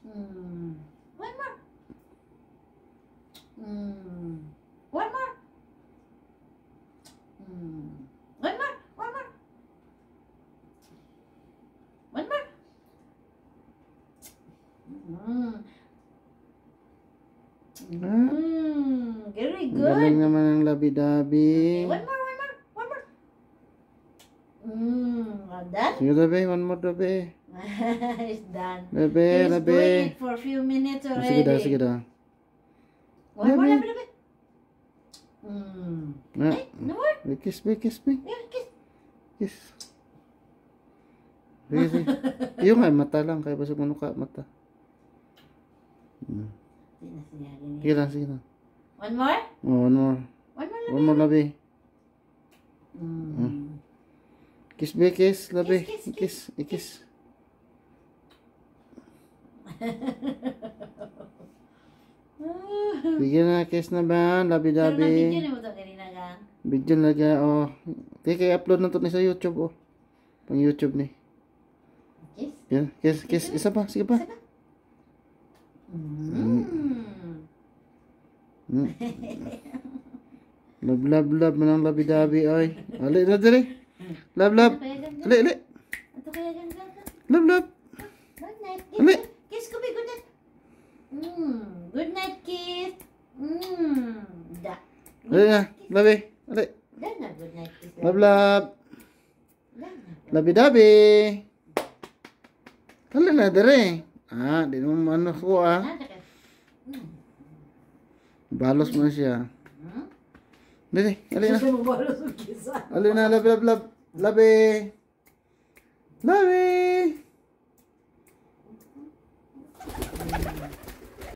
One more. One more. One more. One more. One more. Very good. Galing naman ang labi-dabi. Okay, one more, one more, one more. Done? Sige, labi. One more, labi. It's done. Labi, He's labi. doing it for a few minutes already. Sige daw, sige daw. One more, Labi. labi, labi. Na. Hey, no more. Kiss me, kiss me. Yeah, kiss. Kiss. Sige, sige. Yung nga, mata lang. Kaya basag mo ka, mata. Sige lang, sige lang. One more? Oh, one more. One more, labi. One more, labi. Kiss, be, kiss, labi. Kiss, kiss, Kiss, ikis. Bigyan na, kiss na ba? Pero Labi-dabi. na-video mo ito kanina ka? Video na ga, oh. Kaya upload na to ni sa YouTube, oh. Pang YouTube ni. Kiss? Yan, kiss, kiss. Isa pa, sige pa. Isa pa? Love, love, love. Manang labi-dabi, oy. Ali na dali. Love, love. Ali, ali. Ito kaya ganda? Love, love. Good night, Ali. kiss. Kiss ko, good night. Good night, kiss. Da. Ali na, labi. Ali. Da na, good night, kiss. Love, love. Da na. Labi-dabi. Ali na dali. Ah, di naman ano ko, ah. Balos mo siya. Dali, ali na. Gusto mo ba rin sa kiss? Ali na, love, love, love. Labi. Labi.